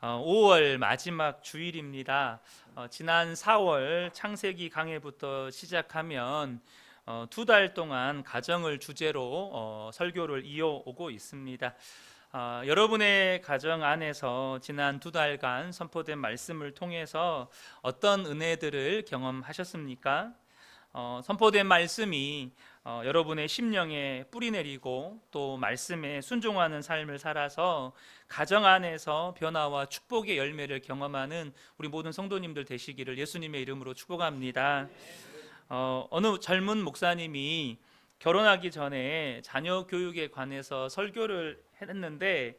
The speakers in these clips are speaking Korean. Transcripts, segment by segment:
5월 마지막 주일입니다. 지난 4월 창세기 강해부터 시작하면 2달 동안 가정을 주제로 설교를 이어오고 있습니다. 여러분의 가정 안에서 지난 2달간 선포된 말씀을 통해서 어떤 은혜들을 경험하셨습니까? 선포된 말씀이 여러분의 심령에 뿌리 내리고 또 말씀에 순종하는 삶을 살아서 가정 안에서 변화와 축복의 열매를 경험하는 우리 모든 성도님들 되시기를 예수님의 이름으로 축복합니다. 어느 젊은 목사님이 결혼하기 전에 자녀 교육에 관해서 설교를 했는데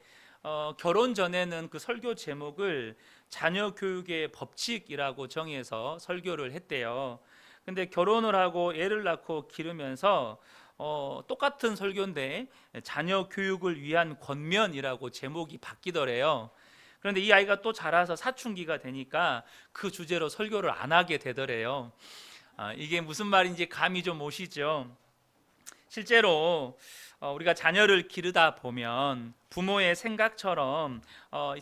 결혼 전에는 그 설교 제목을 자녀 교육의 법칙이라고 정해서 설교를 했대요. 근데 결혼을 하고 애를 낳고 기르면서 똑같은 설교인데 자녀 교육을 위한 권면이라고 제목이 바뀌더래요. 그런데 이 아이가 또 자라서 사춘기가 되니까 그 주제로 설교를 안 하게 되더래요. 이게 무슨 말인지 감이 좀 오시죠? 실제로 우리가 자녀를 기르다 보면 부모의 생각처럼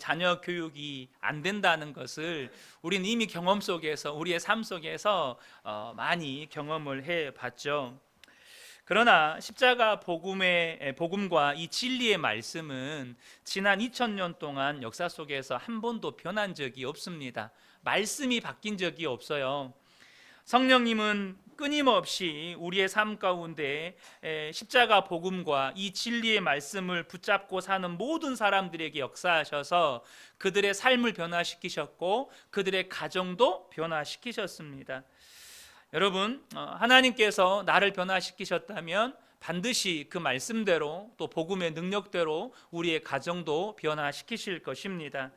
자녀 교육이 안 된다는 것을 우리는 이미 경험 속에서, 우리의 삶 속에서 많이 경험을 해봤죠. 그러나 십자가 복음과 이 진리의 말씀은 지난 2000년 동안 역사 속에서 한 번도 변한 적이 없습니다. 말씀이 바뀐 적이 없어요. 성령님은 끊임없이 우리의 삶 가운데 십자가 복음과 이 진리의 말씀을 붙잡고 사는 모든 사람들에게 역사하셔서 그들의 삶을 변화시키셨고 그들의 가정도 변화시키셨습니다. 여러분, 하나님께서 나를 변화시키셨다면 반드시 그 말씀대로 또 복음의 능력대로 우리의 가정도 변화시키실 것입니다.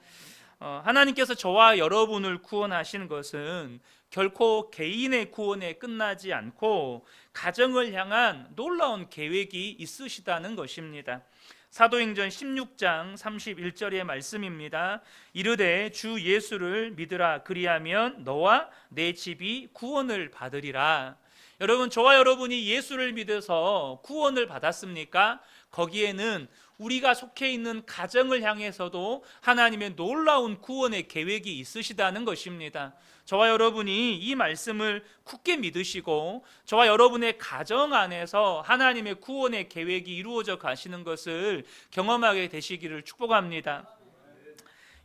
하나님께서 저와 여러분을 구원하신 것은 결코 개인의 구원에 끝나지 않고 가정을 향한 놀라운 계획이 있으시다는 것입니다. 사도행전 16장 31절의 말씀입니다. 이르되 주 예수를 믿으라, 그리하면 너와 내 집이 구원을 받으리라. 여러분, 저와 여러분이 예수를 믿어서 구원을 받았습니까? 거기에는 우리가 속해 있는 가정을 향해서도 하나님의 놀라운 구원의 계획이 있으시다는 것입니다. 저와 여러분이 이 말씀을 굳게 믿으시고 저와 여러분의 가정 안에서 하나님의 구원의 계획이 이루어져 가시는 것을 경험하게 되시기를 축복합니다.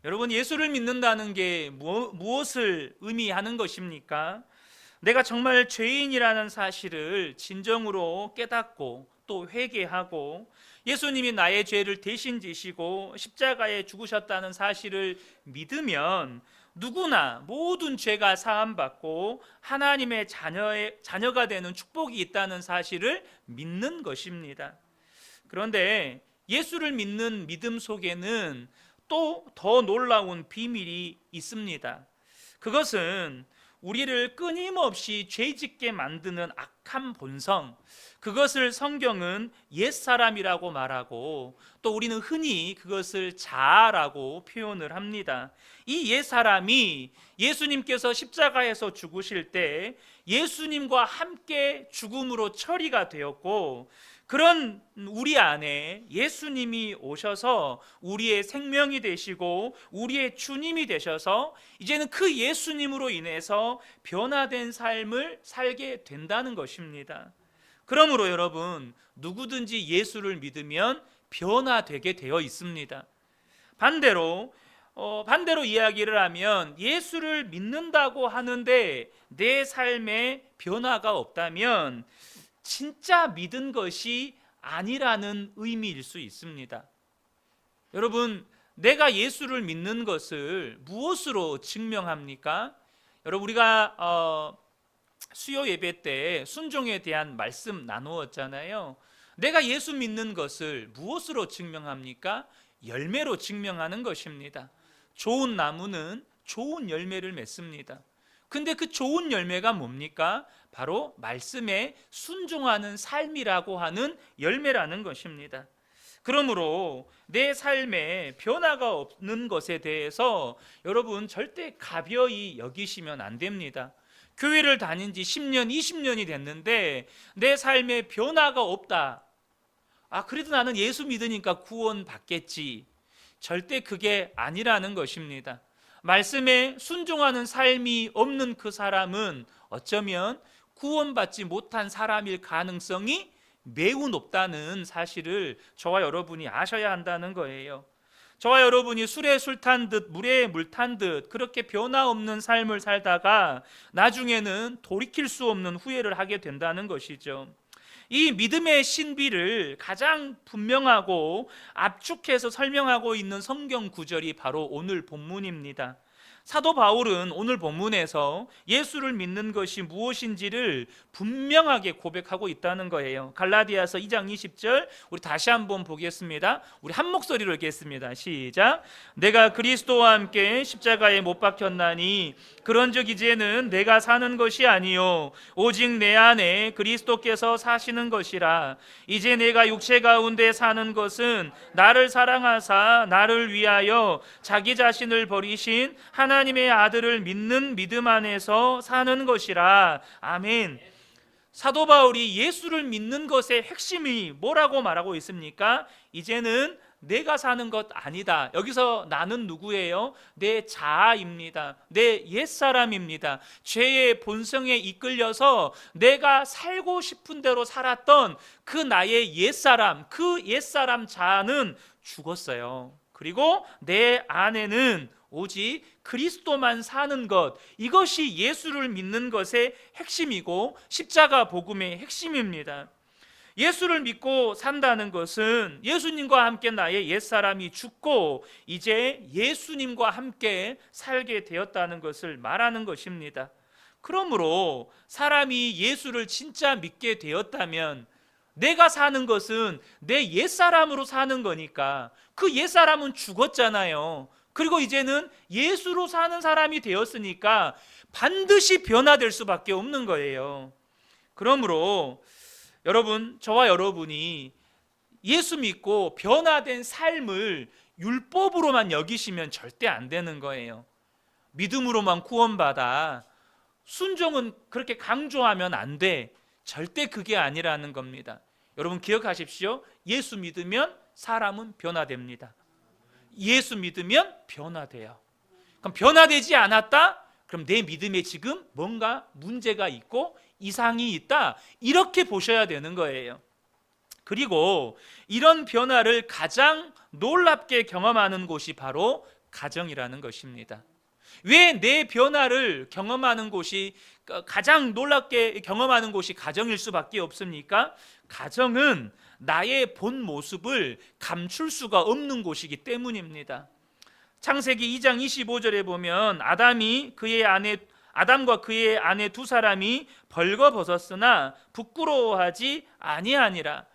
여러분, 예수를 믿는다는 게 무엇을 의미하는 것입니까? 내가 정말 죄인이라는 사실을 진정으로 깨닫고 또 회개하고 예수님이 나의 죄를 대신 지시고 십자가에 죽으셨다는 사실을 믿으면 누구나 모든 죄가 사함받고 하나님의 자녀가 되는 축복이 있다는 사실을 믿는 것입니다. 그런데 예수를 믿는 믿음 속에는 또 더 놀라운 비밀이 있습니다. 그것은 우리를 끊임없이 죄짓게 만드는 악한 본성, 그것을 성경은 옛사람이라고 말하고 또 우리는 흔히 그것을 자아라고 표현을 합니다. 이 옛사람이 예수님께서 십자가에서 죽으실 때 예수님과 함께 죽음으로 처리가 되었고, 그런 우리 안에 예수님이 오셔서 우리의 생명이 되시고 우리의 주님이 되셔서 이제는 그 예수님으로 인해서 변화된 삶을 살게 된다는 것입니다. 그러므로 여러분, 누구든지 예수를 믿으면 변화되게 되어 있습니다. 반대로 이야기를 하면 예수를 믿는다고 하는데 내 삶에 변화가 없다면 진짜 믿은 것이 아니라는 의미일 수 있습니다. 여러분, 내가 예수를 믿는 것을 무엇으로 증명합니까? 여러분, 우리가 수요 예배 때 순종에 대한 말씀 나누었잖아요. 내가 예수 믿는 것을 무엇으로 증명합니까? 열매로 증명하는 것입니다. 좋은 나무는 좋은 열매를 맺습니다. 근데 그 좋은 열매가 뭡니까? 바로 말씀에 순종하는 삶이라고 하는 열매라는 것입니다. 그러므로 내 삶에 변화가 없는 것에 대해서 여러분 절대 가벼이 여기시면 안 됩니다. 교회를 다닌 지 10년, 20년이 됐는데 내 삶에 변화가 없다. 그래도 나는 예수 믿으니까 구원 받겠지. 절대 그게 아니라는 것입니다. 말씀에 순종하는 삶이 없는 그 사람은 어쩌면 구원받지 못한 사람일 가능성이 매우 높다는 사실을 저와 여러분이 아셔야 한다는 거예요. 저와 여러분이 술에 술 탄 듯 물에 물 탄 듯 그렇게 변화없는 삶을 살다가 나중에는 돌이킬 수 없는 후회를 하게 된다는 것이죠. 이 믿음의 신비를 가장 분명하고 압축해서 설명하고 있는 성경 구절이 바로 오늘 본문입니다. 사도 바울은 오늘 본문에서 예수를 믿는 것이 무엇인지를 분명하게 고백하고 있다는 거예요. 갈라디아서 2장 20절 우리 다시 한번 보겠습니다. 우리 한 목소리로 읽겠습니다. 시작. 내가 그리스도와 함께 십자가에 못 박혔나니 그런즉 이제는 내가 사는 것이 아니요 오직 내 안에 그리스도께서 사시는 것이라. 이제 내가 육체 가운데 사는 것은 나를 사랑하사 나를 위하여 자기 자신을 버리신 하나님의 아들을 믿는 믿음 안에서 사는 것이라. 아멘. 사도 바울이 예수를 믿는 것의 핵심이 뭐라고 말하고 있습니까? 이제는 내가 사는 것 아니다. 여기서 나는 누구예요? 내 자아입니다. 내 옛사람입니다. 죄의 본성에 이끌려서 내가 살고 싶은 대로 살았던 그 나의 옛사람, 그 옛사람 자아는 죽었어요. 그리고 내 안에는 오직 그리스도만 사는 것, 이것이 예수를 믿는 것의 핵심이고 십자가 복음의 핵심입니다. 예수를 믿고 산다는 것은 예수님과 함께 나의 옛사람이 죽고 이제 예수님과 함께 살게 되었다는 것을 말하는 것입니다. 그러므로 사람이 예수를 진짜 믿게 되었다면 내가 사는 것은 내 옛사람으로 사는 거니까 그 옛사람은 죽었잖아요. 그리고 이제는 예수로 사는 사람이 되었으니까 반드시 변화될 수밖에 없는 거예요. 그러므로 여러분, 저와 여러분이 예수 믿고 변화된 삶을 율법으로만 여기시면 절대 안 되는 거예요. 믿음으로만 구원받아 순종은 그렇게 강조하면 안 돼. 절대 그게 아니라는 겁니다. 여러분 기억하십시오. 예수 믿으면 사람은 변화됩니다. 예수 믿으면 변화돼요. 그럼 변화되지 않았다? 그럼 내 믿음에 지금 뭔가 문제가 있고 이상이 있다, 이렇게 보셔야 되는 거예요. 그리고 이런 변화를 가장 놀랍게 경험하는 곳이 바로 가정이라는 것입니다. 왜 내 변화를 경험하는 곳이 가장 놀랍게 경험하는 곳이 가정일 수밖에 없습니까? 가정은 나의 본 모습을 감출 수가 없는 곳이기 때문입니다. 창세기 2장 25절에 보면 아담과 그의 아내 두 사람이 벌거벗었으나 부끄러워하지 아니하니라.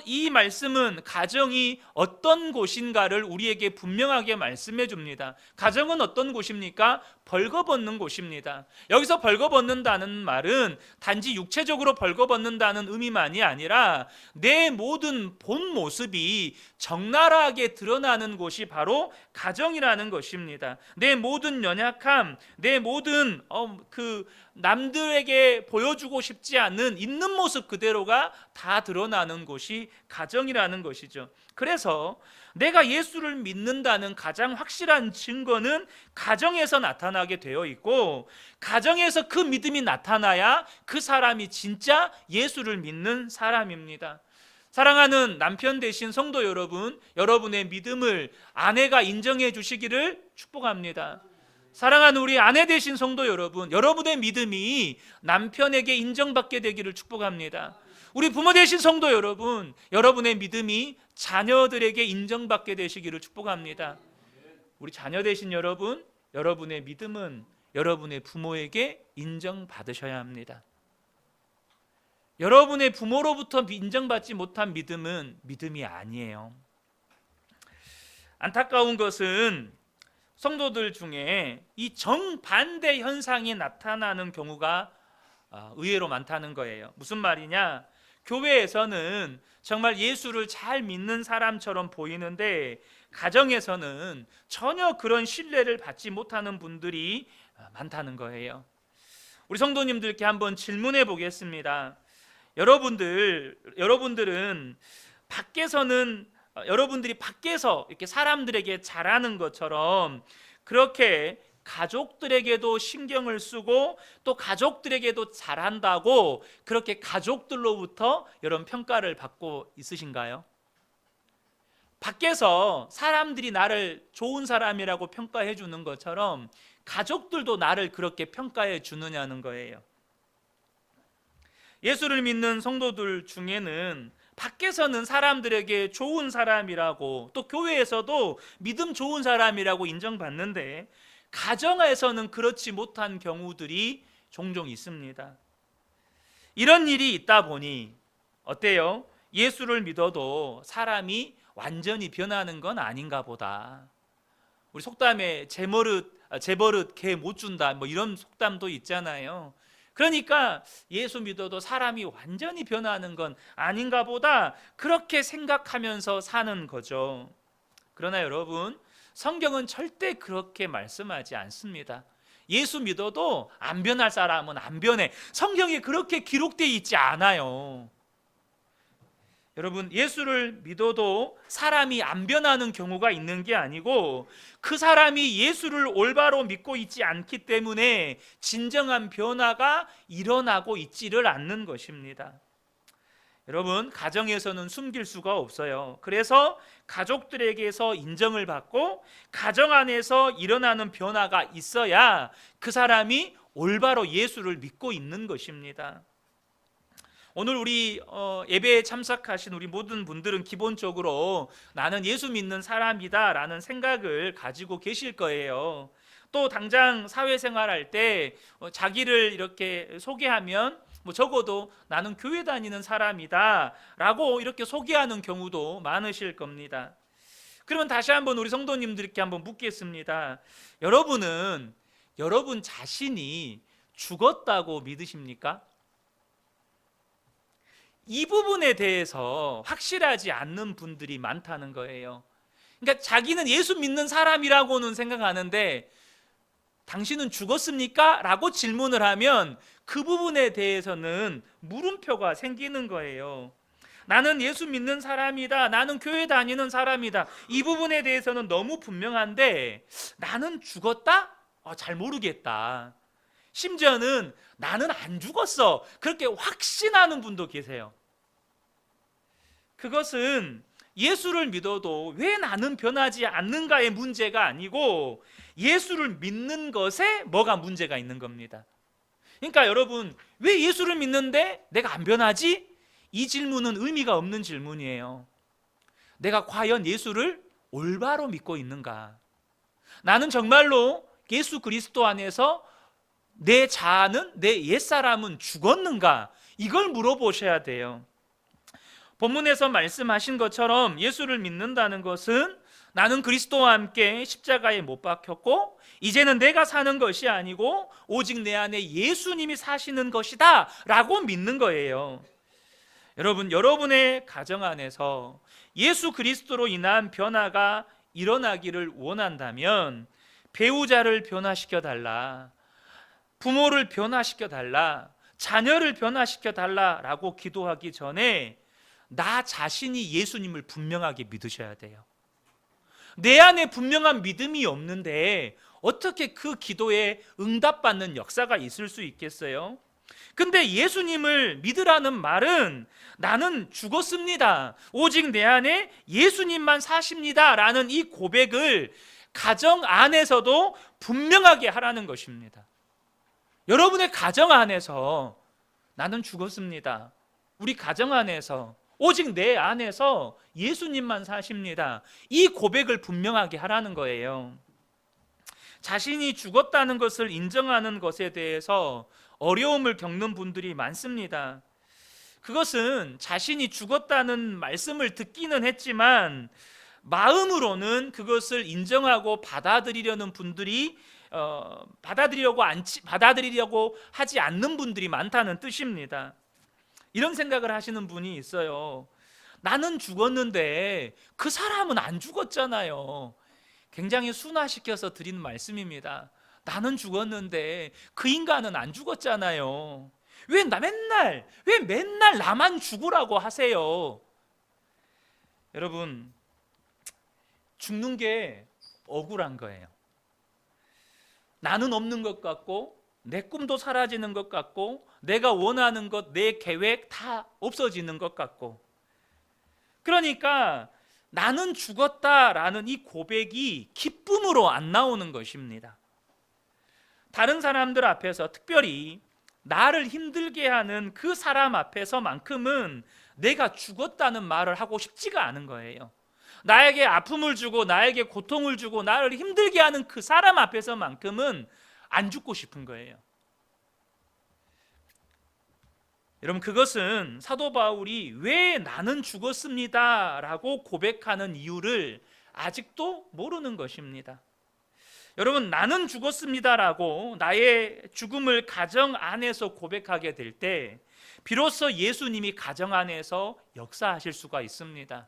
이 말씀은 가정이 어떤 곳인가를 우리에게 분명하게 말씀해 줍니다. 가정은 어떤 곳입니까? 벌거벗는 곳입니다. 여기서 벌거벗는다는 말은 단지 육체적으로 벌거벗는다는 의미만이 아니라 내 모든 본 모습이 적나라하게 드러나는 곳이 바로 가정이라는 것입니다. 내 모든 연약함, 내 모든 남들에게 보여주고 싶지 않은 있는 모습 그대로가 다 드러나는 곳이 가정이라는 것이죠. 그래서 내가 예수를 믿는다는 가장 확실한 증거는 가정에서 나타나게 되어 있고, 가정에서 그 믿음이 나타나야 그 사람이 진짜 예수를 믿는 사람입니다. 사랑하는 남편 되신 성도 여러분, 여러분의 믿음을 아내가 인정해 주시기를 축복합니다. 사랑하는 우리 아내 되신 성도 여러분, 여러분의 믿음이 남편에게 인정받게 되기를 축복합니다. 우리 부모 되신 성도 여러분, 여러분의 믿음이 자녀들에게 인정받게 되시기를 축복합니다. 우리 자녀 되신 여러분, 여러분의 믿음은 여러분의 부모에게 인정받으셔야 합니다. 여러분의 부모로부터 인정받지 못한 믿음은 믿음이 아니에요. 안타까운 것은 성도들 중에 이 정반대 현상이 나타나는 경우가 의외로 많다는 거예요. 무슨 말이냐? 교회에서는 정말 예수를 잘 믿는 사람처럼 보이는데 가정에서는 전혀 그런 신뢰를 받지 못하는 분들이 많다는 거예요. 우리 성도님들께 한번 질문해 보겠습니다. 여러분들은 밖에서는 여러분들이 밖에서 이렇게 사람들에게 잘하는 것처럼 그렇게 가족들에게도 신경을 쓰고 또 가족들에게도 잘한다고 그렇게 가족들로부터 이런 평가를 받고 있으신가요? 밖에서 사람들이 나를 좋은 사람이라고 평가해 주는 것처럼 가족들도 나를 그렇게 평가해 주느냐는 거예요. 예수를 믿는 성도들 중에는 밖에서는 사람들에게 좋은 사람이라고 또 교회에서도 믿음 좋은 사람이라고 인정받는데 가정에서는 그렇지 못한 경우들이 종종 있습니다. 이런 일이 있다 보니 어때요? 예수를 믿어도 사람이 완전히 변하는 건 아닌가 보다. 우리 속담에 재버릇 개 못 준다 뭐 이런 속담도 있잖아요. 그러니까 예수 믿어도 사람이 완전히 변하는 건 아닌가 보다 그렇게 생각하면서 사는 거죠. 그러나 여러분, 성경은 절대 그렇게 말씀하지 않습니다. 예수 믿어도 안 변할 사람은 안 변해. 성경에 그렇게 기록되어 있지 않아요. 여러분, 예수를 믿어도 사람이 안 변하는 경우가 있는 게 아니고 그 사람이 예수를 올바로 믿고 있지 않기 때문에 진정한 변화가 일어나고 있지를 않는 것입니다. 여러분, 가정에서는 숨길 수가 없어요. 그래서 가족들에게서 인정을 받고 가정 안에서 일어나는 변화가 있어야 그 사람이 올바로 예수를 믿고 있는 것입니다. 오늘 우리 예배에 참석하신 우리 모든 분들은 기본적으로 나는 예수 믿는 사람이다 라는 생각을 가지고 계실 거예요. 또 당장 사회생활할 때 자기를 이렇게 소개하면 적어도 나는 교회 다니는 사람이다 라고 이렇게 소개하는 경우도 많으실 겁니다. 그러면 다시 한번 우리 성도님들께 한번 묻겠습니다. 여러분은 여러분 자신이 죽었다고 믿으십니까? 이 부분에 대해서 확실하지 않는 분들이 많다는 거예요. 그러니까 자기는 예수 믿는 사람이라고는 생각하는데 당신은 죽었습니까? 라고 질문을 하면 그 부분에 대해서는 물음표가 생기는 거예요. 나는 예수 믿는 사람이다. 나는 교회 다니는 사람이다. 이 부분에 대해서는 너무 분명한데 나는 죽었다? 잘 모르겠다. 심지어는 나는 안 죽었어. 그렇게 확신하는 분도 계세요. 그것은 예수를 믿어도 왜 나는 변하지 않는가의 문제가 아니고 예수를 믿는 것에 뭐가 문제가 있는 겁니다. 그러니까 여러분, 왜 예수를 믿는데 내가 안 변하지? 이 질문은 의미가 없는 질문이에요. 내가 과연 예수를 올바로 믿고 있는가? 나는 정말로 예수 그리스도 안에서 내 자아는, 내 옛사람은 죽었는가? 이걸 물어보셔야 돼요. 본문에서 말씀하신 것처럼 예수를 믿는다는 것은 나는 그리스도와 함께 십자가에 못 박혔고 이제는 내가 사는 것이 아니고 오직 내 안에 예수님이 사시는 것이다 라고 믿는 거예요. 여러분, 여러분의 가정 안에서 예수 그리스도로 인한 변화가 일어나기를 원한다면 배우자를 변화시켜 달라, 부모를 변화시켜 달라, 자녀를 변화시켜 달라라고 기도하기 전에 나 자신이 예수님을 분명하게 믿으셔야 돼요. 내 안에 분명한 믿음이 없는데 어떻게 그 기도에 응답받는 역사가 있을 수 있겠어요? 근데 예수님을 믿으라는 말은 나는 죽었습니다. 오직 내 안에 예수님만 사십니다. 라는 이 고백을 가정 안에서도 분명하게 하라는 것입니다. 여러분의 가정 안에서 나는 죽었습니다. 우리 가정 안에서 오직 내 안에서 예수님만 사십니다. 이 고백을 분명하게 하라는 거예요. 자신이 죽었다는 것을 인정하는 것에 대해서 어려움을 겪는 분들이 많습니다. 그것은 자신이 죽었다는 말씀을 듣기는 했지만 마음으로는 그것을 인정하고 받아들이려는 분들이 받아들이려고 하지 않는 분들이 많다는 뜻입니다. 이런 생각을 하시는 분이 있어요. 나는 죽었는데 그 사람은 안 죽었잖아요. 굉장히 순화시켜서 드리는 말씀입니다. 나는 죽었는데 그 인간은 안 죽었잖아요. 왜 맨날 나만 죽으라고 하세요? 여러분, 죽는 게 억울한 거예요. 나는 없는 것 같고 내 꿈도 사라지는 것 같고 내가 원하는 것, 내 계획 다 없어지는 것 같고, 그러니까 나는 죽었다라는 이 고백이 기쁨으로 안 나오는 것입니다. 다른 사람들 앞에서, 특별히 나를 힘들게 하는 그 사람 앞에서만큼은 내가 죽었다는 말을 하고 싶지가 않은 거예요. 나에게 아픔을 주고 나에게 고통을 주고 나를 힘들게 하는 그 사람 앞에서만큼은 안 죽고 싶은 거예요. 여러분, 그것은 사도 바울이 왜 나는 죽었습니다 라고 고백하는 이유를 아직도 모르는 것입니다. 여러분, 나는 죽었습니다 라고 나의 죽음을 가정 안에서 고백하게 될 때 비로소 예수님이 가정 안에서 역사하실 수가 있습니다.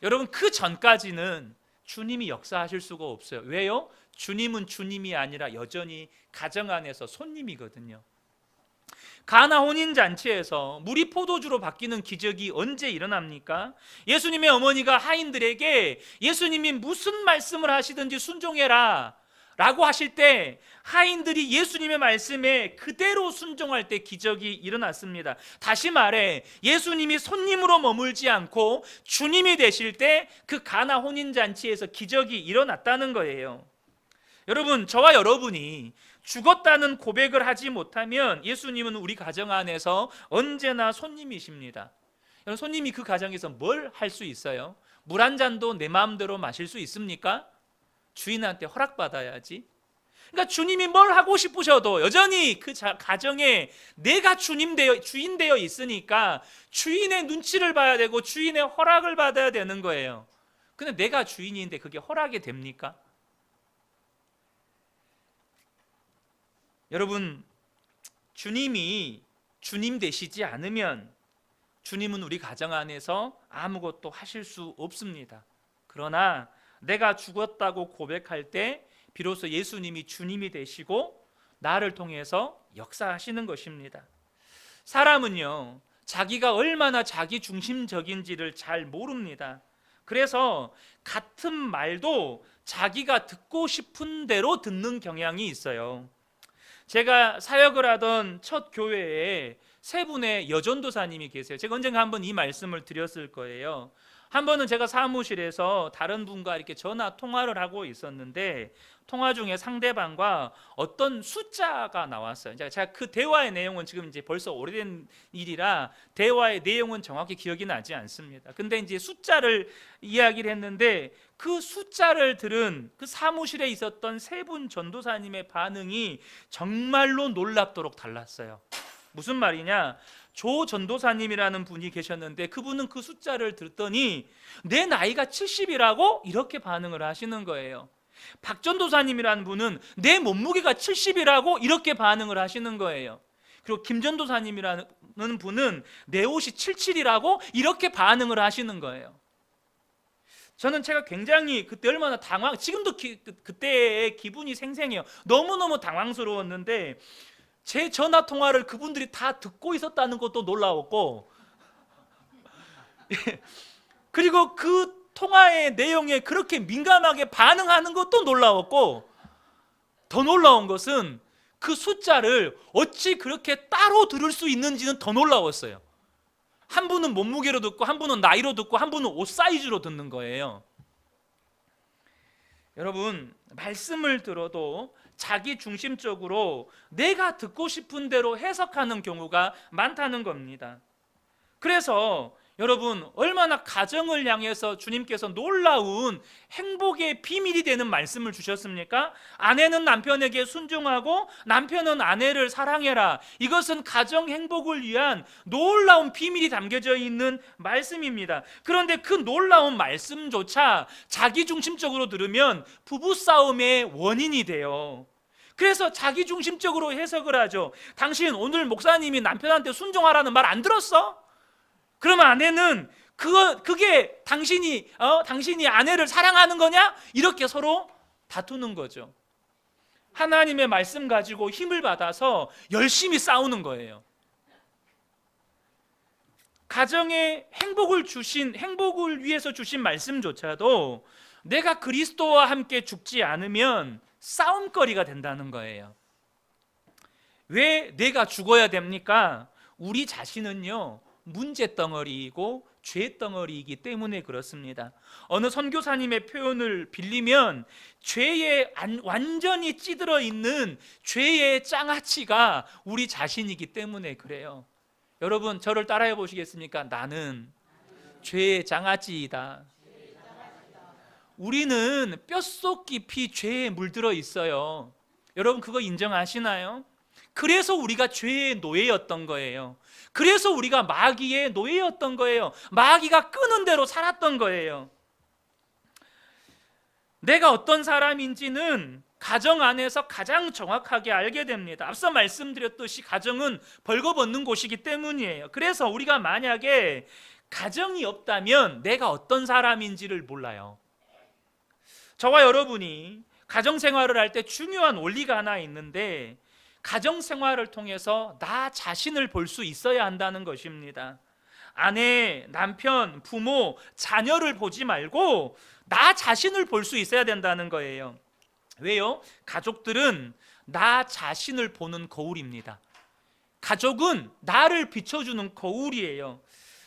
여러분, 그 전까지는 주님이 역사하실 수가 없어요. 왜요? 주님은 주님이 아니라 여전히 가정 안에서 손님이거든요. 가나 혼인잔치에서 물이 포도주로 바뀌는 기적이 언제 일어납니까? 예수님의 어머니가 하인들에게 예수님이 무슨 말씀을 하시든지 순종해라 라고 하실 때 하인들이 예수님의 말씀에 그대로 순종할 때 기적이 일어났습니다. 다시 말해 예수님이 손님으로 머물지 않고 주님이 되실 때 그 가나 혼인잔치에서 기적이 일어났다는 거예요. 여러분, 저와 여러분이 죽었다는 고백을 하지 못하면 예수님은 우리 가정 안에서 언제나 손님이십니다. 여러분, 손님이 그 가정에서 뭘 할 수 있어요? 물 한 잔도 내 마음대로 마실 수 있습니까? 주인한테 허락받아야지. 그러니까 주님이 뭘 하고 싶으셔도 여전히 그 가정에 내가 주인 되어 있으니까 주인의 눈치를 봐야 되고 주인의 허락을 받아야 되는 거예요. 근데 내가 주인인데 그게 허락이 됩니까? 여러분, 주님이 주님 되시지 않으면 주님은 우리 가정 안에서 아무것도 하실 수 없습니다. 그러나 내가 죽었다고 고백할 때 비로소 예수님이 주님이 되시고 나를 통해서 역사하시는 것입니다. 사람은요, 자기가 얼마나 자기 중심적인지를 잘 모릅니다. 그래서 같은 말도 자기가 듣고 싶은 대로 듣는 경향이 있어요. 제가 사역을 하던 첫 교회에 세 분의 여전도사님이 계세요. 제가 언젠가 한번 이 말씀을 드렸을 거예요. 한 번은 제가 사무실에서 다른 분과 이렇게 전화 통화를 하고 있었는데 통화 중에 상대방과 어떤 숫자가 나왔어요. 제가 그 대화의 내용은 지금 이제 벌써 오래된 일이라 대화의 내용은 정확히 기억이 나지 않습니다. 근데 이제 숫자를 이야기를 했는데 그 숫자를 들은 그 사무실에 있었던 세 분 전도사님의 반응이 정말로 놀랍도록 달랐어요. 무슨 말이냐? 조 전도사님이라는 분이 계셨는데 그분은 그 숫자를 듣더니 내 나이가 70이라고 이렇게 반응을 하시는 거예요. 박 전도사님이라는 분은 내 몸무게가 70이라고 이렇게 반응을 하시는 거예요. 그리고 김 전도사님이라는 분은 내 옷이 77이라고 이렇게 반응을 하시는 거예요. 저는 제가 굉장히 그때 얼마나 지금도 그때의 기분이 생생해요. 너무너무 당황스러웠는데 제 전화 통화를 그분들이 다 듣고 있었다는 것도 놀라웠고 그리고 그 통화의 내용에 그렇게 민감하게 반응하는 것도 놀라웠고, 더 놀라운 것은 그 숫자를 어찌 그렇게 따로 들을 수 있는지는 더 놀라웠어요. 한 분은 몸무게로 듣고 한 분은 나이로 듣고 한 분은 옷 사이즈로 듣는 거예요. 여러분, 말씀을 들어도 자기 중심적으로 내가 듣고 싶은 대로 해석하는 경우가 많다는 겁니다. 그래서 여러분, 얼마나 가정을 향해서 주님께서 놀라운 행복의 비밀이 되는 말씀을 주셨습니까? 아내는 남편에게 순종하고 남편은 아내를 사랑해라. 이것은 가정 행복을 위한 놀라운 비밀이 담겨져 있는 말씀입니다. 그런데 그 놀라운 말씀조차 자기중심적으로 들으면 부부싸움의 원인이 돼요. 그래서 자기중심적으로 해석을 하죠. 당신 오늘 목사님이 남편한테 순종하라는 말 안 들었어? 그러면 아내는 그게 당신이 아내를 사랑하는 거냐? 이렇게 서로 다투는 거죠. 하나님의 말씀 가지고 힘을 받아서 열심히 싸우는 거예요. 가정에 행복을 위해서 주신 말씀조차도 내가 그리스도와 함께 죽지 않으면 싸움거리가 된다는 거예요. 왜 내가 죽어야 됩니까? 우리 자신은요, 문제덩어리이고 죄덩어리이기 때문에 그렇습니다. 어느 선교사님의 표현을 빌리면 죄에 완전히 찌들어 있는 죄의 장아찌가 우리 자신이기 때문에 그래요. 여러분, 저를 따라해 보시겠습니까? 나는 죄의 장아찌이다. 우리는 뼛속 깊이 죄에 물들어 있어요. 여러분, 그거 인정하시나요? 그래서 우리가 죄의 노예였던 거예요. 그래서 우리가 마귀의 노예였던 거예요. 마귀가 끄는 대로 살았던 거예요. 내가 어떤 사람인지는 가정 안에서 가장 정확하게 알게 됩니다. 앞서 말씀드렸듯이 가정은 벌거벗는 곳이기 때문이에요. 그래서 우리가 만약에 가정이 없다면 내가 어떤 사람인지를 몰라요. 저와 여러분이 가정생활을 할 때 중요한 원리가 하나 있는데, 가정생활을 통해서 나 자신을 볼 수 있어야 한다는 것입니다. 아내, 남편, 부모, 자녀를 보지 말고 나 자신을 볼 수 있어야 된다는 거예요. 왜요? 가족들은 나 자신을 보는 거울입니다. 가족은 나를 비춰주는 거울이에요.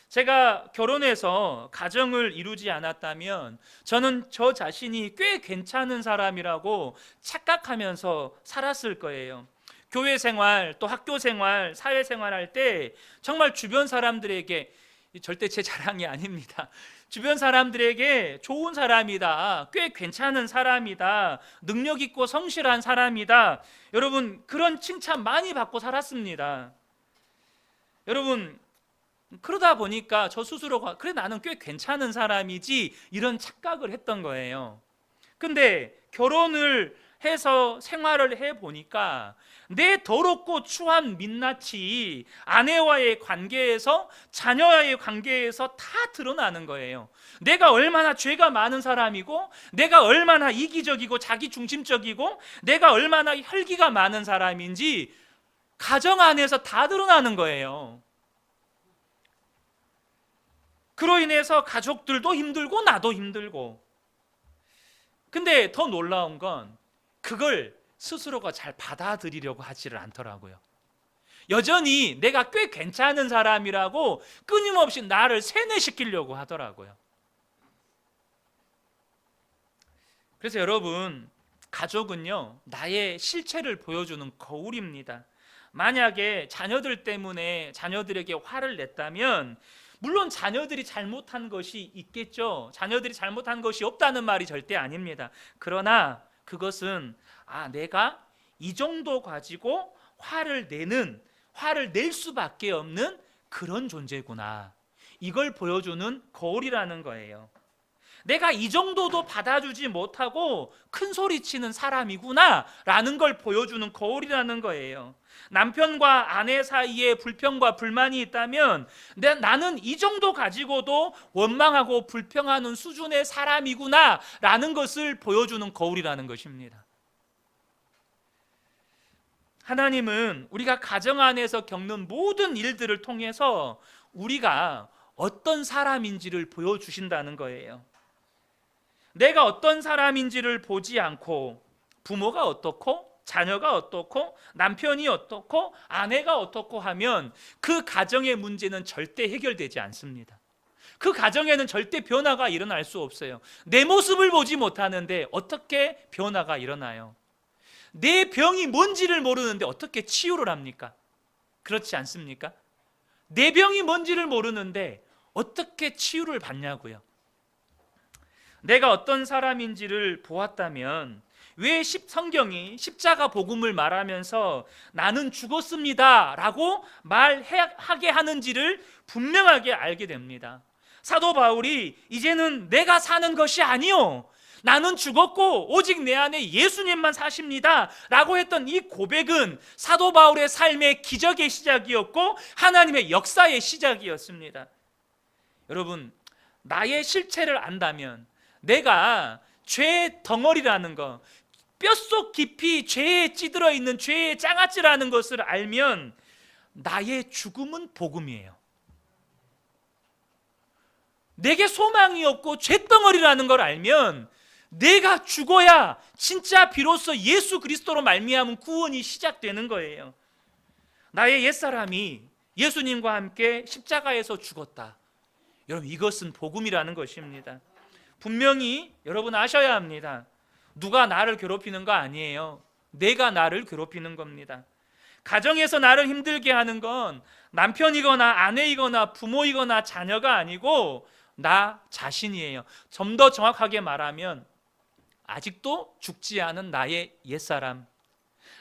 제가 결혼해서 가정을 이루지 않았다면 저는 저 자신이 꽤 괜찮은 사람이라고 착각하면서 살았을 거예요. 교회 생활, 또 학교 생활, 사회 생활 할 때 정말 주변 사람들에게, 절대 제 자랑이 아닙니다, 주변 사람들에게 좋은 사람이다, 꽤 괜찮은 사람이다, 능력 있고 성실한 사람이다, 여러분 그런 칭찬 많이 받고 살았습니다. 여러분, 그러다 보니까 저 스스로가 그래 나는 꽤 괜찮은 사람이지, 이런 착각을 했던 거예요. 근데 결혼을 해서 생활을 해보니까 내 더럽고 추한 민낯이 아내와의 관계에서, 자녀와의 관계에서 다 드러나는 거예요. 내가 얼마나 죄가 많은 사람이고, 내가 얼마나 이기적이고 자기중심적이고, 내가 얼마나 혈기가 많은 사람인지 가정 안에서 다 드러나는 거예요. 그로 인해서 가족들도 힘들고 나도 힘들고. 근데 더 놀라운 건 그걸 스스로가 잘 받아들이려고 하지를 않더라고요. 여전히 내가 꽤 괜찮은 사람이라고 끊임없이 나를 세뇌시키려고 하더라고요. 그래서 여러분, 가족은요, 나의 실체를 보여주는 거울입니다. 만약에 자녀들 때문에 자녀들에게 화를 냈다면, 물론 자녀들이 잘못한 것이 있겠죠. 자녀들이 잘못한 것이 없다는 말이 절대 아닙니다. 그러나 그것은 내가 이 정도 가지고 화를 낼 수밖에 없는 그런 존재구나, 이걸 보여주는 거울이라는 거예요. 내가 이 정도도 받아주지 못하고 큰 소리치는 사람이구나 라는 걸 보여주는 거울이라는 거예요. 남편과 아내 사이에 불평과 불만이 있다면 나는 이 정도 가지고도 원망하고 불평하는 수준의 사람이구나 라는 것을 보여주는 거울이라는 것입니다. 하나님은 우리가 가정 안에서 겪는 모든 일들을 통해서 우리가 어떤 사람인지를 보여주신다는 거예요. 내가 어떤 사람인지를 보지 않고 부모가 어떻고 자녀가 어떻고 남편이 어떻고 아내가 어떻고 하면 그 가정의 문제는 절대 해결되지 않습니다. 그 가정에는 절대 변화가 일어날 수 없어요. 내 모습을 보지 못하는데 어떻게 변화가 일어나요? 내 병이 뭔지를 모르는데 어떻게 치유를 합니까? 그렇지 않습니까? 내 병이 뭔지를 모르는데 어떻게 치유를 받냐고요. 내가 어떤 사람인지를 보았다면 왜 성경이 십자가 복음을 말하면서 나는 죽었습니다 라고 말하게 하는지를 분명하게 알게 됩니다. 사도 바울이 이제는 내가 사는 것이 아니요 나는 죽었고 오직 내 안에 예수님만 사십니다 라고 했던 이 고백은 사도 바울의 삶의 기적의 시작이었고 하나님의 역사의 시작이었습니다. 여러분, 나의 실체를 안다면, 내가 죄의 덩어리라는 것, 뼛속 깊이 죄에 찌들어 있는 죄의 장아찌라는 것을 알면 나의 죽음은 복음이에요. 내게 소망이 없고 죄덩어리라는 걸 알면 내가 죽어야 진짜 비로소 예수 그리스도로 말미암은 구원이 시작되는 거예요. 나의 옛사람이 예수님과 함께 십자가에서 죽었다. 여러분, 이것은 복음이라는 것입니다. 분명히 여러분 아셔야 합니다. 누가 나를 괴롭히는 거 아니에요. 내가 나를 괴롭히는 겁니다. 가정에서 나를 힘들게 하는 건 남편이거나 아내이거나 부모이거나 자녀가 아니고 나 자신이에요. 좀 더 정확하게 말하면 아직도 죽지 않은 나의 옛사람,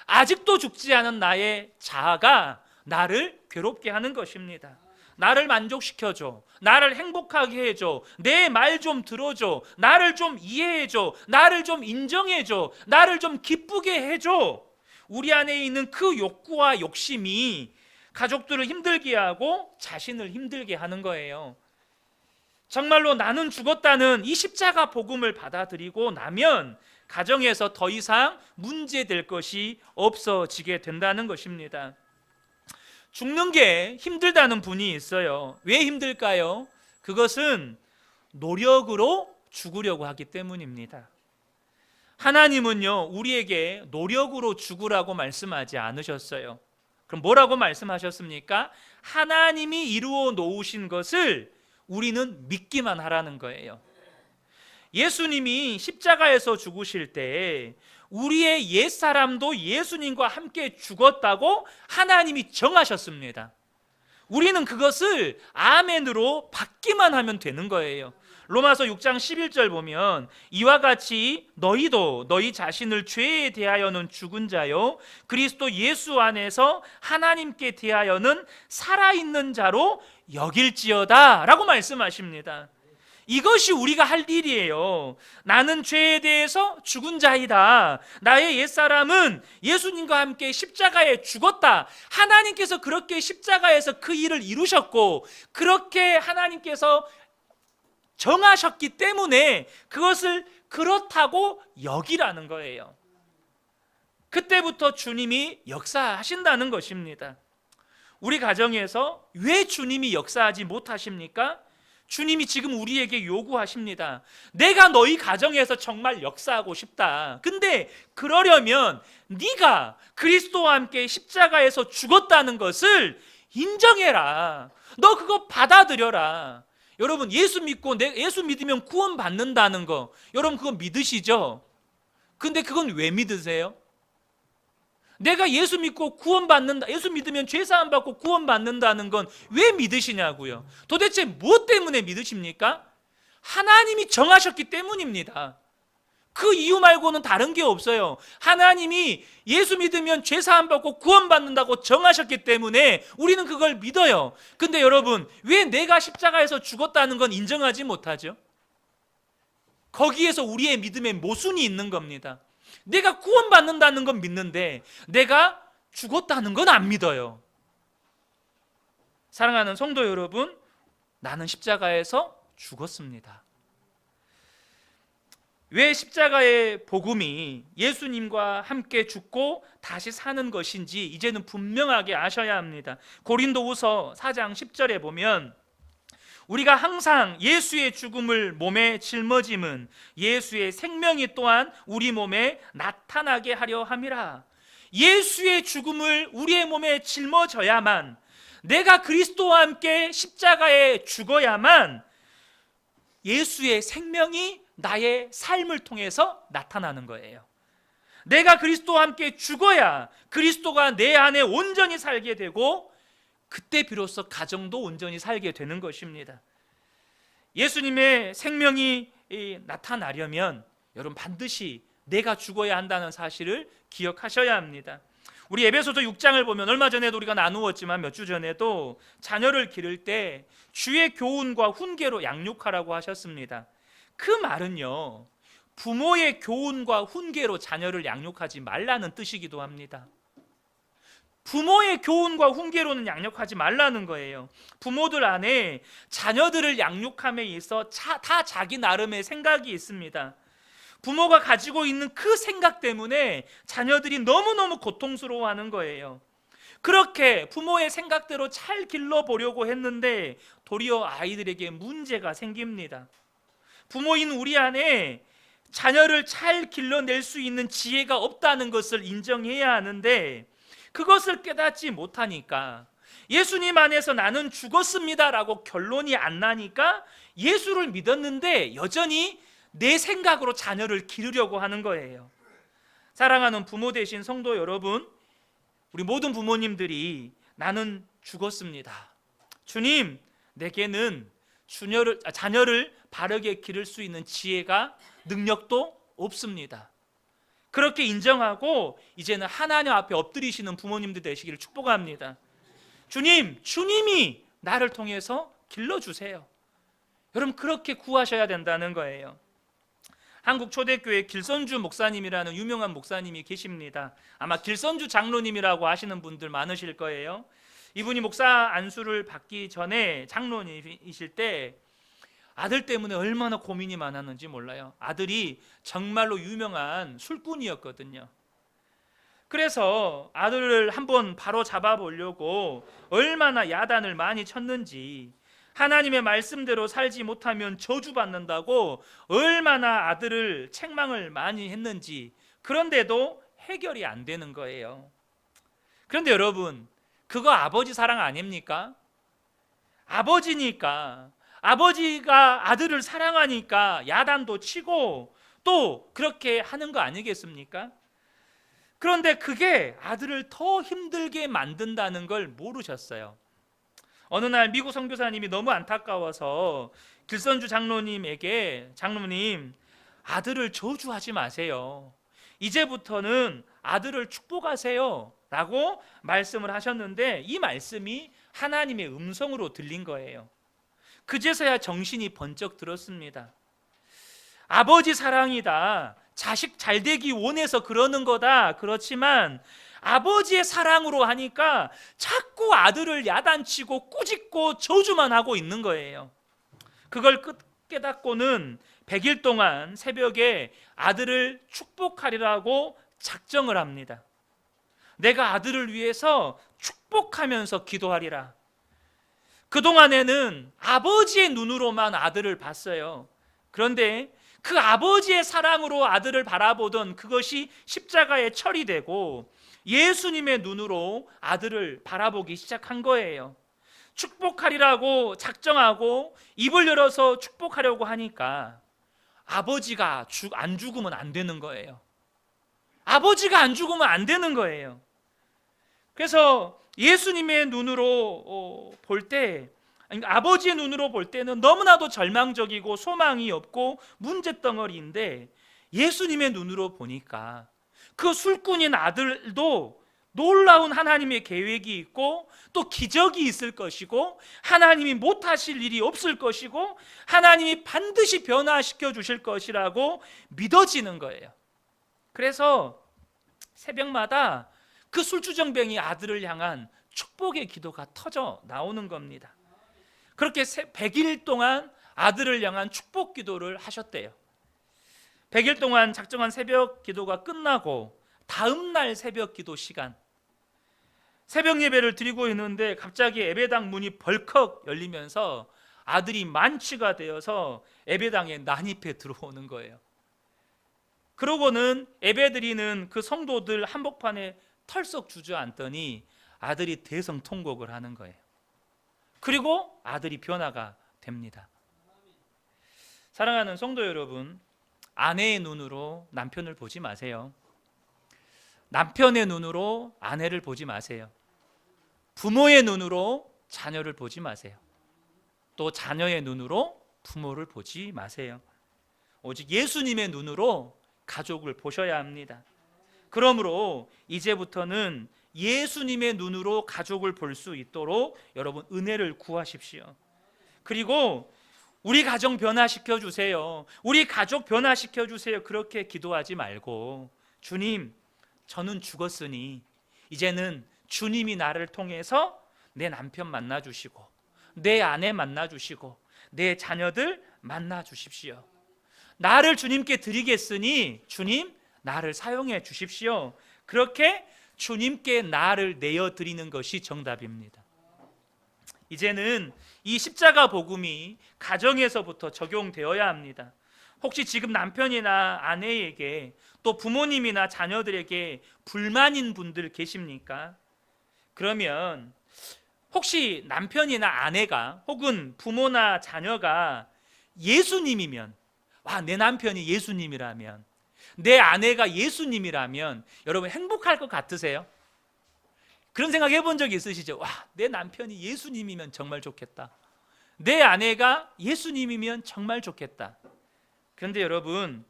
아직도 죽지 않은 나의 자아가 나를 괴롭게 하는 것입니다. 나를 만족시켜줘, 나를 행복하게 해줘, 내 말 좀 들어줘, 나를 좀 이해해줘, 나를 좀 인정해줘, 나를 좀 기쁘게 해줘. 우리 안에 있는 그 욕구와 욕심이 가족들을 힘들게 하고 자신을 힘들게 하는 거예요. 정말로 나는 죽었다는 이 십자가 복음을 받아들이고 나면 가정에서 더 이상 문제될 것이 없어지게 된다는 것입니다. 죽는 게 힘들다는 분이 있어요. 왜 힘들까요? 그것은 노력으로 죽으려고 하기 때문입니다. 하나님은요, 우리에게 노력으로 죽으라고 말씀하지 않으셨어요. 그럼 뭐라고 말씀하셨습니까? 하나님이 이루어 놓으신 것을 우리는 믿기만 하라는 거예요. 예수님이 십자가에서 죽으실 때 우리의 옛사람도 예수님과 함께 죽었다고 하나님이 정하셨습니다. 우리는 그것을 아멘으로 받기만 하면 되는 거예요. 로마서 6장 11절 보면 이와 같이 너희도 너희 자신을 죄에 대하여는 죽은 자요 그리스도 예수 안에서 하나님께 대하여는 살아있는 자로 여길지어다 라고 말씀하십니다. 이것이 우리가 할 일이에요. 나는 죄에 대해서 죽은 자이다. 나의 옛사람은 예수님과 함께 십자가에 죽었다. 하나님께서 그렇게 십자가에서 그 일을 이루셨고 그렇게 하나님께서 정하셨기 때문에 그것을 그렇다고 여기라는 거예요. 그때부터 주님이 역사하신다는 것입니다. 우리 가정에서 왜 주님이 역사하지 못하십니까? 주님이 지금 우리에게 요구하십니다. 내가 너희 가정에서 정말 역사하고 싶다. 근데 그러려면 네가 그리스도와 함께 십자가에서 죽었다는 것을 인정해라. 너 그거 받아들여라. 여러분, 예수 믿고 예수 믿으면 구원 받는다는 거, 여러분 그거 믿으시죠? 근데 그건 왜 믿으세요? 내가 예수 믿고 구원받는다, 예수 믿으면 죄사함 받고 구원받는다는 건 왜 믿으시냐고요? 도대체 무엇 때문에 믿으십니까? 하나님이 정하셨기 때문입니다. 그 이유 말고는 다른 게 없어요. 하나님이 예수 믿으면 죄사함 받고 구원받는다고 정하셨기 때문에 우리는 그걸 믿어요. 근데 여러분, 왜 내가 십자가에서 죽었다는 건 인정하지 못하죠? 거기에서 우리의 믿음에 모순이 있는 겁니다. 내가 구원받는다는 건 믿는데 내가 죽었다는 건 안 믿어요. 사랑하는 성도 여러분, 나는 십자가에서 죽었습니다. 왜 십자가의 복음이 예수님과 함께 죽고 다시 사는 것인지 이제는 분명하게 아셔야 합니다. 고린도후서 4장 10절에 보면 우리가 항상 예수의 죽음을 몸에 짊어짐은 예수의 생명이 또한 우리 몸에 나타나게 하려 함이라. 예수의 죽음을 우리의 몸에 짊어져야만, 내가 그리스도와 함께 십자가에 죽어야만 예수의 생명이 나의 삶을 통해서 나타나는 거예요. 내가 그리스도와 함께 죽어야 그리스도가 내 안에 온전히 살게 되고 그때 비로소 가정도 온전히 살게 되는 것입니다. 예수님의 생명이 나타나려면 여러분 반드시 내가 죽어야 한다는 사실을 기억하셔야 합니다. 우리 에베소서 6장을 보면 얼마 전에도 우리가 나누었지만 몇 주 전에도 자녀를 기를 때 주의 교훈과 훈계로 양육하라고 하셨습니다. 그 말은요, 부모의 교훈과 훈계로 자녀를 양육하지 말라는 뜻이기도 합니다. 부모의 교훈과 훈계로는 양육하지 말라는 거예요. 부모들 안에 자녀들을 양육함에 있어 다 자기 나름의 생각이 있습니다. 부모가 가지고 있는 그 생각 때문에 자녀들이 너무너무 고통스러워하는 거예요. 그렇게 부모의 생각대로 잘 길러보려고 했는데 도리어 아이들에게 문제가 생깁니다. 부모인 우리 안에 자녀를 잘 길러낼 수 있는 지혜가 없다는 것을 인정해야 하는데, 그것을 깨닫지 못하니까 예수님 안에서 나는 죽었습니다라고 결론이 안 나니까 예수를 믿었는데 여전히 내 생각으로 자녀를 기르려고 하는 거예요. 사랑하는 부모 되신 성도 여러분, 우리 모든 부모님들이 나는 죽었습니다, 주님, 내게는 자녀를 바르게 기를 수 있는 지혜가, 능력도 없습니다. 그렇게 인정하고 이제는 하나님 앞에 엎드리시는 부모님들 되시기를 축복합니다. 주님, 주님이 나를 통해서 길러주세요. 여러분, 그렇게 구하셔야 된다는 거예요. 한국 초대교회 길선주 목사님이라는 유명한 목사님이 계십니다. 아마 길선주 장로님이라고 하시는 분들 많으실 거예요. 이분이 목사 안수를 받기 전에 장로님이실 때 아들 때문에 얼마나 고민이 많았는지 몰라요. 아들이 정말로 유명한 술꾼이었거든요. 그래서 아들을 한번 바로 잡아보려고 얼마나 야단을 많이 쳤는지, 하나님의 말씀대로 살지 못하면 저주받는다고 얼마나 아들을 책망을 많이 했는지, 그런데도 해결이 안 되는 거예요. 그런데 여러분, 그거 아버지 사랑 아닙니까? 아버지니까, 아버지가 아들을 사랑하니까 야단도 치고 또 그렇게 하는 거 아니겠습니까? 그런데 그게 아들을 더 힘들게 만든다는 걸 모르셨어요. 어느 날 미국 선교사님이 너무 안타까워서 길선주 장로님에게, 장로님, 아들을 저주하지 마세요, 이제부터는 아들을 축복하세요 라고 말씀을 하셨는데, 이 말씀이 하나님의 음성으로 들린 거예요. 그제서야 정신이 번쩍 들었습니다. 아버지 사랑이다, 자식 잘되기 원해서 그러는 거다, 그렇지만 아버지의 사랑으로 하니까 자꾸 아들을 야단치고 꾸짖고 저주만 하고 있는 거예요. 그걸 깨닫고는 100일 동안 새벽에 아들을 축복하리라고 작정을 합니다. 내가 아들을 위해서 축복하면서 기도하리라. 그동안에는 아버지의 눈으로만 아들을 봤어요. 그런데 그 아버지의 사랑으로 아들을 바라보던 그것이 십자가에 처리되고 예수님의 눈으로 아들을 바라보기 시작한 거예요. 축복하리라고 작정하고 입을 열어서 축복하려고 하니까 아버지가 안 죽으면 안 되는 거예요. 아버지가 안 죽으면 안 되는 거예요. 그래서 예수님의 눈으로 볼 때, 아버지의 눈으로 볼 때는 너무나도 절망적이고 소망이 없고 문제덩어리인데, 예수님의 눈으로 보니까 그 술꾼인 아들도 놀라운 하나님의 계획이 있고 또 기적이 있을 것이고 하나님이 못하실 일이 없을 것이고 하나님이 반드시 변화시켜 주실 것이라고 믿어지는 거예요. 그래서 새벽마다 그 술주정뱅이 아들을 향한 축복의 기도가 터져 나오는 겁니다. 그렇게 100일 동안 아들을 향한 축복 기도를 하셨대요. 100일 동안 작정한 새벽 기도가 끝나고 다음 날 새벽 기도 시간, 새벽 예배를 드리고 있는데 갑자기 예배당 문이 벌컥 열리면서 아들이 만취가 되어서 예배당에 난입해 들어오는 거예요. 그러고는 예배 드리는 그 성도들 한복판에 털썩 주저앉더니 아들이 대성통곡을 하는 거예요. 그리고 아들이 변화가 됩니다. 사랑하는 성도 여러분, 아내의 눈으로 남편을 보지 마세요. 남편의 눈으로 아내를 보지 마세요. 부모의 눈으로 자녀를 보지 마세요. 또 자녀의 눈으로 부모를 보지 마세요. 오직 예수님의 눈으로 가족을 보셔야 합니다. 그러므로 이제부터는 예수님의 눈으로 가족을 볼 수 있도록 여러분 은혜를 구하십시오. 그리고 우리 가정 변화시켜 주세요, 우리 가족 변화시켜 주세요, 그렇게 기도하지 말고, 주님, 저는 죽었으니 이제는 주님이 나를 통해서 내 남편 만나 주시고 내 아내 만나 주시고 내 자녀들 만나 주십시오. 나를 주님께 드리겠으니 주님, 나를 사용해 주십시오. 그렇게 주님께 나를 내어드리는 것이 정답입니다. 이제는 이 십자가 복음이 가정에서부터 적용되어야 합니다. 혹시 지금 남편이나 아내에게 또 부모님이나 자녀들에게 불만인 분들 계십니까? 그러면 혹시 남편이나 아내가 혹은 부모나 자녀가 예수님이면, 내 남편이 예수님이라면, 내 아내가 예수님이라면 여러분 행복할 것 같으세요? 그런 생각 해본 적 있으시죠? 내 남편이 예수님이면 정말 좋겠다. 내 아내가 예수님이면 정말 좋겠다. 그런데 여러분,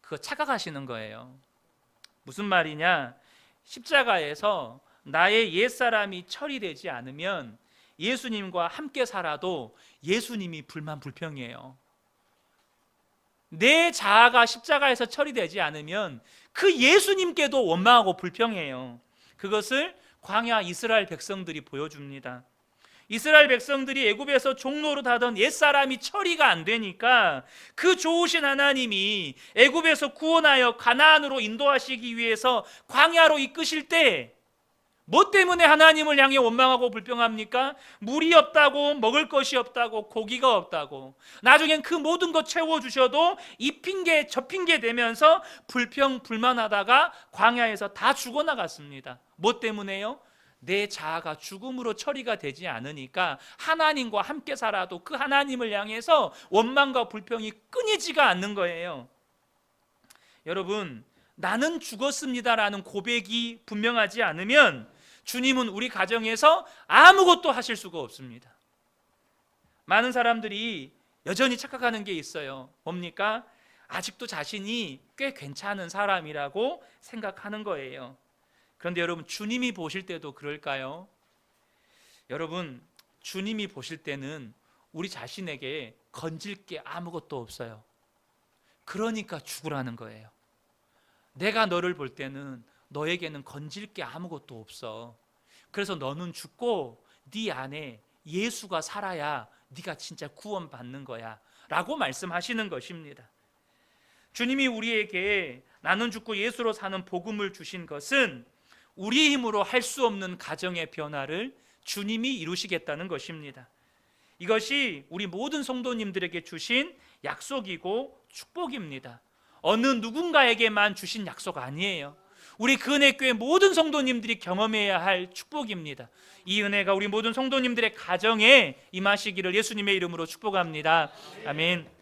그거 착각하시는 거예요. 무슨 말이냐? 십자가에서 나의 옛사람이 처리되지 않으면 예수님과 함께 살아도 예수님이 불만불평이에요. 내 자아가 십자가에서 처리되지 않으면 그 예수님께도 원망하고 불평해요. 그것을 광야 이스라엘 백성들이 보여줍니다. 이스라엘 백성들이 애굽에서 종노릇 하던 옛사람이 처리가 안 되니까 그 좋으신 하나님이 애굽에서 구원하여 가나안으로 인도하시기 위해서 광야로 이끄실 때 뭐 때문에 하나님을 향해 원망하고 불평합니까? 물이 없다고, 먹을 것이 없다고, 고기가 없다고. 나중엔 그 모든 것 채워주셔도 이 핑계 저 핑계 대면서 불평 불만하다가 광야에서 다 죽어나갔습니다. 뭐 때문에요? 내 자아가 죽음으로 처리가 되지 않으니까 하나님과 함께 살아도 그 하나님을 향해서 원망과 불평이 끊이지가 않는 거예요. 여러분, 나는 죽었습니다라는 고백이 분명하지 않으면 주님은 우리 가정에서 아무것도 하실 수가 없습니다. 많은 사람들이 여전히 착각하는 게 있어요. 뭡니까? 아직도 자신이 꽤 괜찮은 사람이라고 생각하는 거예요. 그런데 여러분, 주님이 보실 때도 그럴까요? 여러분, 주님이 보실 때는 우리 자신에게 건질 게 아무것도 없어요. 그러니까 죽으라는 거예요. 내가 너를 볼 때는 너에게는 건질 게 아무것도 없어. 그래서 너는 죽고 네 안에 예수가 살아야 네가 진짜 구원받는 거야 라고 말씀하시는 것입니다. 주님이 우리에게 나는 죽고 예수로 사는 복음을 주신 것은 우리 힘으로 할 수 없는 가정의 변화를 주님이 이루시겠다는 것입니다. 이것이 우리 모든 성도님들에게 주신 약속이고 축복입니다. 어느 누군가에게만 주신 약속 아니에요. 우리 그 은혜교회 모든 성도님들이 경험해야 할 축복입니다. 이 은혜가 우리 모든 성도님들의 가정에 임하시기를 예수님의 이름으로 축복합니다. 아멘.